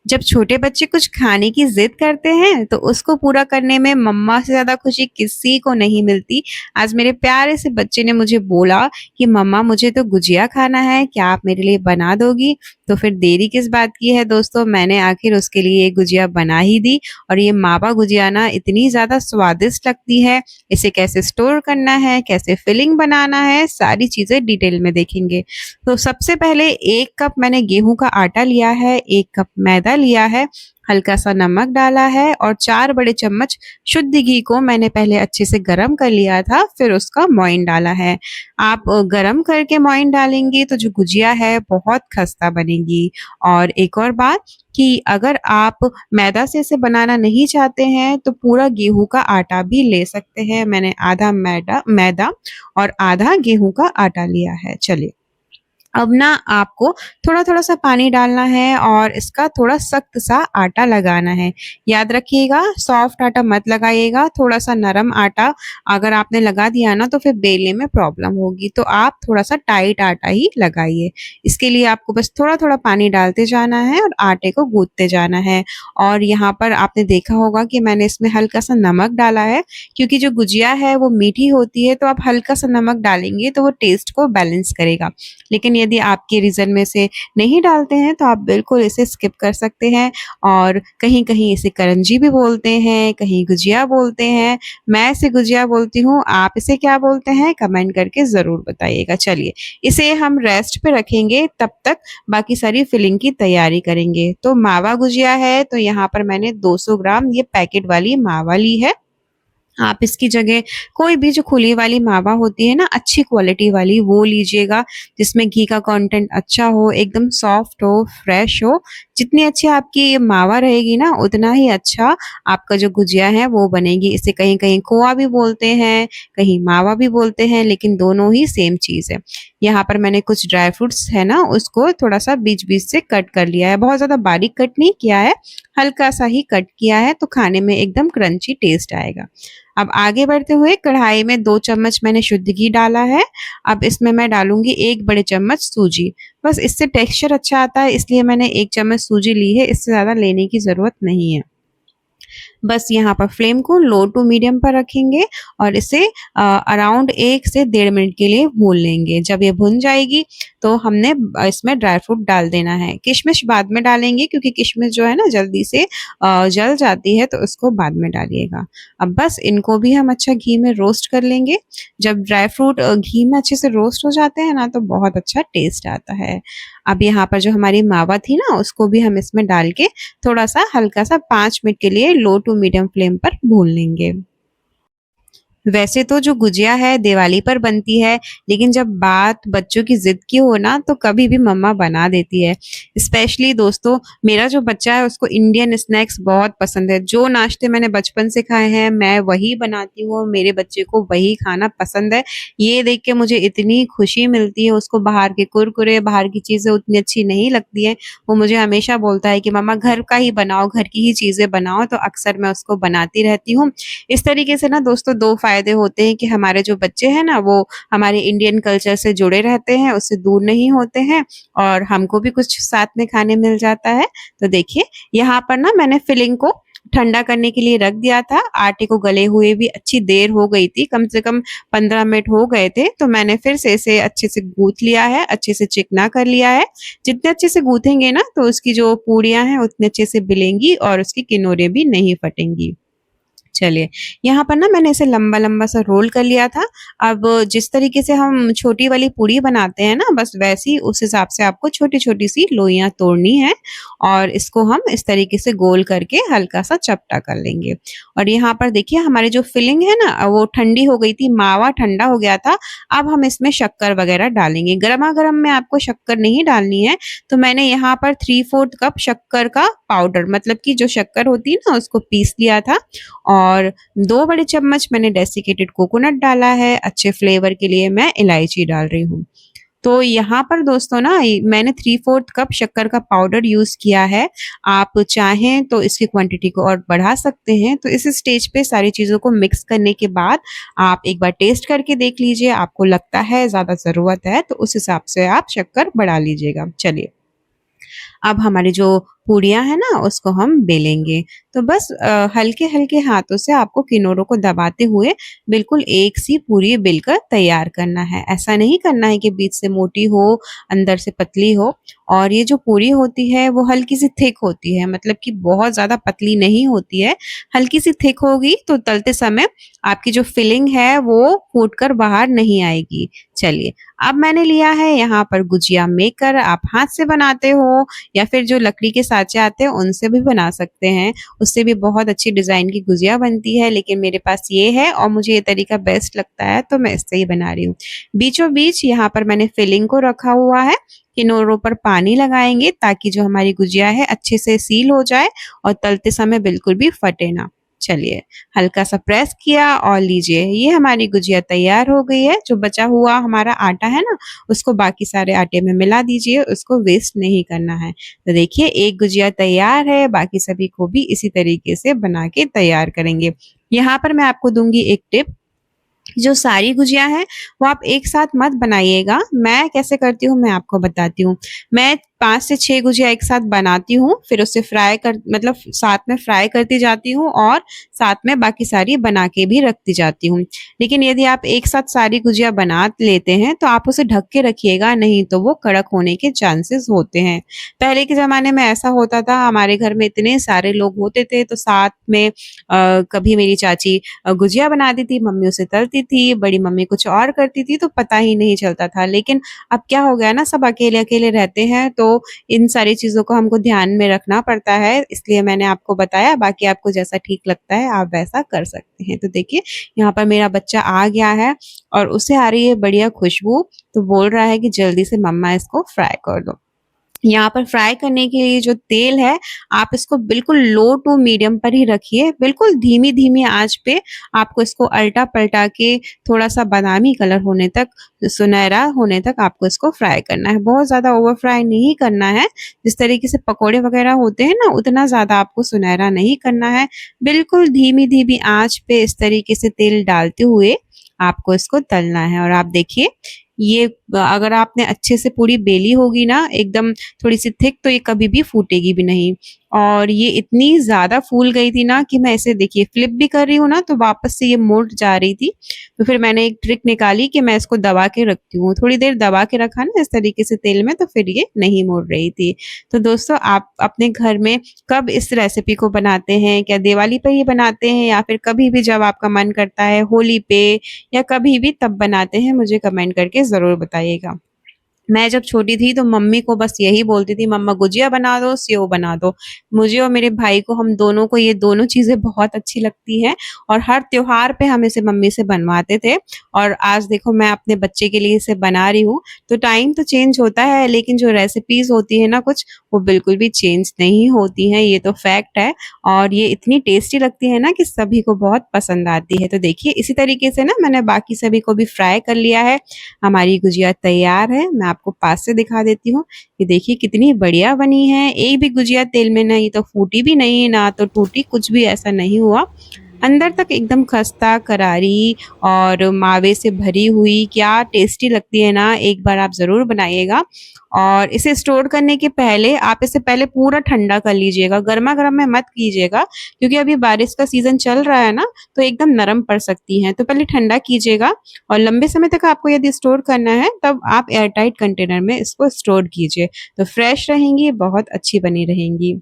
जब छोटे बच्चे कुछ खाने की जिद करते हैं तो उसको पूरा करने में मम्मा से ज्यादा खुशी किसी को नहीं मिलती। आज मेरे प्यारे से बच्चे ने मुझे बोला कि मम्मा मुझे तो गुजिया खाना है, क्या आप मेरे लिए बना दोगी? तो फिर देरी किस बात की है दोस्तों, मैंने आखिर उसके लिए गुजिया बना ही दी। और ये मावा गुजिया ना इतनी ज्यादा स्वादिष्ट लगती है। इसे कैसे स्टोर करना है, कैसे फिलिंग बनाना है, सारी चीजें डिटेल में देखेंगे। तो सबसे पहले 1 कप मैंने गेहूं का आटा लिया है, 1 कप मैदा लिया है, हल्का सा नमक डाला है और 4 बड़े चम्मच शुद्ध घी को मैंने पहले अच्छे से गरम कर लिया था, फिर उसका मोइन डाला है। आप गरम करके मोइन डालेंगे तो जो गुजिया है बहुत खस्ता बनेगी। और एक और बात कि अगर आप मैदा से इसे बनाना नहीं चाहते हैं तो पूरा गेहूं का आटा भी ले सकते हैं। मैंने आधा मैदा मैदा और आधा गेहूं का आटा लिया है। चलिए, अब ना आपको थोड़ा-थोड़ा सा पानी डालना है और इसका थोड़ा सख्त सा आटा लगाना है। याद रखिएगा, सॉफ्ट आटा मत लगाइएगा, थोड़ा-सा नरम आटा अगर आपने लगा दिया ना तो फिर बेलने में प्रॉब्लम होगी, तो आप थोड़ा-सा टाइट आटा ही लगाइए। इसके लिए आपको बस थोड़ा-थोड़ा पानी डालते जाना है और आटे को गूँथते जाना है। और यहाँ पर आपने देखा होगा कि मैंने इसमें हल्का-सा नमक डाला है, क्योंकि जो गुजिया है वो मीठी होती है, तो आप हल्का-सा नमक डालेंगे तो वो टेस्ट को बैलेंस करेगा। लेकिन यदि आपके रीजन में से नहीं डालते हैं तो आप बिल्कुल इसे स्किप कर सकते हैं। और कहीं-कहीं इसे करंजी भी बोलते हैं, कहीं गुजिया बोलते हैं। मैं इसे गुजिया बोलती हूँ, आप इसे क्या बोलते हैं कमेंट करके ज़रूर बताइएगा। चलिए, इसे हम रेस्ट पे रखेंगे, तब तक बाकी सारी फिलिंग की तैयारी करेंगे। तो मावा गुजिया है तो यहाँ पर मैंने 200 ग्राम ये पैकेट वाली मावा ली है। आप इसकी जगह कोई भी जो खुली वाली मावा होती है ना, अच्छी क्वालिटी वाली, वो लीजिएगा जिसमें घी का कंटेंट अच्छा हो, एकदम सॉफ्ट हो, फ्रेश हो। जितनी अच्छी आपकी ये मावा रहेगी ना उतना ही अच्छा आपका जो गुजिया है वो बनेगी। इसे कहीं-कहीं खोआ भी बोलते हैं, कहीं मावा भी बोलते हैं, लेकिन दोनों ही सेम चीज़ है। यहाँ पर मैंने कुछ ड्राई फ्रूट्स है ना उसको थोड़ा-सा बीच-बीच से कट कर लिया है। बहुत ज़्यादा बारीक कट नहीं किया है, हल्का-सा ही कट किया है, तो खाने में एकदम क्रंची टेस्ट आएगा। अब आगे बढ़ते हुए कढ़ाई में 2 चम्मच मैंने शुद्ध घी डाला है। अब इसमें मैं डालूँगी 1 बड़े चम्मच सूजी। बस इससे टेक्सचर अच्छा आता है इसलिए मैंने 1 चम्मच सूजी ली है, इससे ज़्यादा लेने की ज़रूरत नहीं है। बस यहाँ पर फ्लेम को लो टू मीडियम पर रखेंगे और इसे अराउंड 1 से 1.5 मिनट के लिए भून लेंगे। जब ये भुन जाएगी तो हमने इसमें ड्राई फ्रूट डाल देना है। किशमिश बाद में डालेंगे क्योंकि किशमिश जो है ना जल्दी से जल जाती है, तो उसको बाद में डालिएगा। अब बस इनको भी हम अच्छा घी में रोस्ट कर लेंगे। जब ड्राई फ्रूट घी में अच्छे से रोस्ट हो जाते हैं ना तो बहुत अच्छा टेस्ट आता है। अब यहाँ पर जो हमारी मावा थी ना उसको भी हम इसमें डाल के थोड़ा-सा हल्का-सा 5 मिनट के लिए लो टू मीडियम फ्लेम पर भून लेंगे। वैसे तो जो गुजिया है दिवाली पर बनती है, लेकिन जब बात बच्चों की ज़िद की हो ना तो कभी भी मम्मा बना देती है। स्पेशली दोस्तों, मेरा जो बच्चा है उसको इंडियन स्नैक्स बहुत पसंद है। जो नाश्ते मैंने बचपन से खाए हैं मैं वही बनाती हूँ, मेरे बच्चे को वही खाना पसंद है। ये देख के मुझे इतनी खुशी मिलती है, उसको बाहर के कुरकुरे, बाहर की चीज़ें उतनी अच्छी नहीं लगती हैं। वो मुझे हमेशा बोलता है कि मम्मा घर का ही बनाओ, घर की ही चीज़ें बनाओ, तो अक्सर मैं उसको बनाती रहती हूँ। इस तरीके से ना दोस्तों 2 फ़ायदे होते हैं कि हमारे जो बच्चे हैं ना वो हमारे इंडियन कल्चर से जुड़े रहते हैं, उससे दूर नहीं होते हैं और हमको भी कुछ साथ में खाने मिल जाता है। तो देखिए, यहाँ पर ना मैंने फिलिंग को ठंडा करने के लिए रख दिया था। आटे को गले हुए भी अच्छी देर हो गई थी, कम से कम 15 मिनट हो गए थे, तो मैंने फिर से इसे अच्छे से गूँथ लिया है, अच्छे से चिकना कर लिया है। जितने अच्छे से गूँथेंगे ना तो उसकी जो पूड़ियाँ हैं उतने अच्छे से बिलेंगी और उसकी किनारे भी नहीं फटेंगी। चलिए, यहाँ पर ना मैंने इसे लंबा-लंबा सा रोल कर लिया था। अब जिस तरीके से हम छोटी वाली पूड़ी बनाते हैं ना, बस वैसी उस हिसाब से आपको छोटी-छोटी सी लोइयाँ तोड़नी है और इसको हम इस तरीके से गोल करके हल्का-सा चपटा कर लेंगे। और यहाँ पर देखिए हमारी जो फिलिंग है ना, वो ठंडी हो गई थी, मावा ठंडा हो गया था। अब हम इसमें शक्कर वगैरह डालेंगे। गरमा-गरम में आपको शक्कर नहीं डालनी है, तो मैंने यहाँ पर 3/4 कप शक्कर का पाउडर, मतलब कि जो शक्कर होती है ना, उसको पीस लिया था। और 2 बड़े चम्मच मैंने डेसिकेटेड कोकोनट डाला है, अच्छे फ्लेवर के लिए मैं इलायची डाल रही हूँ। तो यहाँ पर दोस्तों ना मैंने 3/4 कप शक्कर का पाउडर यूज़ किया है। आप चाहें तो इसकी क्वांटिटी को और बढ़ा सकते हैं। तो इस स्टेज पे सारी चीज़ों को मिक्स करने के बाद आप एक बार टेस्ट करके देख लीजिए, आपको लगता है ज़्यादा ज़रूरत है तो उस हिसाब से आप शक्कर बढ़ा लीजिएगा। चलिए, अब हमारी जो पूरियाँ है ना उसको हम बेलेंगे। तो बस हल्के-हल्के हाथों से आपको किनोरों को दबाते हुए बिल्कुल एक सी पूरी बेलकर तैयार करना है। ऐसा नहीं करना है कि बीच से मोटी हो, अंदर से पतली हो। और ये जो पूरी होती है वो हल्की सी थिक होती है, मतलब कि बहुत ज़्यादा पतली नहीं होती है। हल्की सी थिक होगी तो तलते समय आपकी जो फिलिंग है वो फूट कर बाहर नहीं आएगी। चलिए, अब मैंने लिया है यहाँ पर गुजिया मेकर। आप हाथ से बनाते हो या फिर जो लकड़ी के साँचे आते हैं उनसे भी बना सकते हैं। उससे भी बहुत अच्छी डिज़ाइन की गुजिया बनती है, लेकिन मेरे पास ये है और मुझे ये तरीका बेस्ट लगता है तो मैं इससे ही बना रही हूँ। बीचों-बीच यहाँ पर मैंने फिलिंग को रखा हुआ है। किनारों पर पानी लगाएँगे ताकि जो हमारी गुजिया है अच्छे से सील हो जाए और तलते समय बिल्कुल भी फटे ना। चलिए, हल्का सा प्रेस किया और लीजिए ये हमारी गुजिया तैयार हो गई है। जो बचा हुआ हमारा आटा है ना, उसको बाकी सारे आटे में मिला दीजिए, उसको वेस्ट नहीं करना है। तो देखिए एक गुजिया तैयार है, बाकी सभी को भी इसी तरीके से बना के तैयार करेंगे। यहाँ पर मैं आपको दूँगी एक टिप। जो सारी गुजिया हैं वो आप एक साथ मत बनाइएगा। मैं कैसे करती हूँ मैं आपको बताती हूँ। मैं 5 से 6 गुजिया एक साथ बनाती हूँ, फिर उसे फ्राई कर मतलब साथ में फ्राई करती जाती हूँ और साथ में बाकी सारी बना के भी रखती जाती हूँ। लेकिन यदि आप एक साथ सारी गुजिया बना लेते हैं तो आप उसे ढक के रखिएगा, नहीं तो वो कड़क होने के चांसेस होते हैं। पहले के ज़माने में ऐसा होता था, हमारे घर में इतने सारे लोग होते थे तो साथ में कभी मेरी चाची गुजिया बनाती थी, मम्मी उसे तलती थी, बड़ी मम्मी कुछ और करती थी तो पता ही नहीं चलता था। लेकिन अब क्या हो गया ना, सब अकेले-अकेले रहते हैं तो इन सारी चीज़ों को हमको ध्यान में रखना पड़ता है, इसलिए मैंने आपको बताया। बाकी आपको जैसा ठीक लगता है आप वैसा कर सकते हैं। तो देखिए यहाँ पर मेरा बच्चा आ गया है और उसे आ रही है बढ़िया खुशबू, तो बोल रहा है कि जल्दी से मम्मा इसको फ्राई कर दो। यहाँ पर फ्राई करने के लिए जो तेल है, आप इसको बिल्कुल लो टू मीडियम पर ही रखिए। बिल्कुल धीमी-धीमी आँच पे आपको इसको अल्टा-पलटा के थोड़ा-सा बादामी कलर होने तक, सुनहरा होने तक आपको इसको फ्राई करना है। बहुत ज़्यादा ओवर फ्राई नहीं करना है। जिस तरीके से पकोड़े वगैरह होते हैं ना, उतना ज़्यादा आपको सुनहरा नहीं करना है। बिल्कुल धीमी-धीमी आँच पे इस तरीके से तेल डालते हुए आपको इसको तलना है। और आप देखिए ये अगर आपने अच्छे से पूरी बेली होगी ना एकदम थोड़ी-सी थिक, तो ये कभी भी फूटेगी भी नहीं। और ये इतनी ज़्यादा फूल गई थी ना कि मैं इसे देखिए फ्लिप भी कर रही हूँ ना तो वापस से ये मुड़ जा रही थी। तो फिर मैंने एक ट्रिक निकाली कि मैं इसको दबा के रखती हूँ। थोड़ी देर दबा के रखा ना इस तरीके से तेल में, तो फिर ये नहीं मुड़ रही थी। तो दोस्तों आप अपने घर में कब इस रेसिपी को बनाते हैं? क्या दिवाली पे ही बनाते हैं या फिर कभी भी जब आपका मन करता है, होली पे या कभी भी तब बनाते हैं? मुझे कमेंट करके ज़रूर बताइएगा। मैं जब छोटी थी तो मम्मी को बस यही बोलती थी, मम्मा गुजिया बना दो, सेव बना दो। मुझे और मेरे भाई को, हम दोनों को ये दोनों चीज़ें बहुत अच्छी लगती हैं और हर त्योहार पे हम इसे मम्मी से बनवाते थे। और आज देखो मैं अपने बच्चे के लिए इसे बना रही हूँ। तो टाइम तो चेंज होता है, लेकिन जो रेसिपीज़ होती है ना कुछ, वो बिल्कुल भी चेंज नहीं होती हैं, ये तो फैक्ट है। और ये इतनी टेस्टी लगती है ना कि सभी को बहुत पसंद आती है। तो देखिए इसी तरीके से ना मैंने बाकी सभी को भी फ्राई कर लिया है। हमारी गुजिया तैयार है। मैं आपको पास से दिखा देती हूँ। ये देखिए कितनी बढ़िया बनी है। एक भी गुजिया तेल में नहीं तो फूटी भी नहीं, ना तो टूटी, कुछ भी ऐसा नहीं हुआ। अंदर तक एकदम खस्ता, करारी और मावे से भरी हुई, क्या टेस्टी लगती है ना, एक बार आप ज़रूर बनाइएगा। और इसे स्टोर करने के पहले आप इसे पहले पूरा ठंडा कर लीजिएगा, गरमा-गरम में मत कीजिएगा क्योंकि अभी बारिश का सीज़न चल रहा है ना, तो एकदम नरम पड़ सकती हैं। तो पहले ठंडा कीजिएगा और लंबे समय तक आपको यदि स्टोर करना है तब आप एयर टाइट कंटेनर में इसको स्टोर कीजिए, तो फ्रेश रहेंगी, बहुत अच्छी बनी रहेंगी।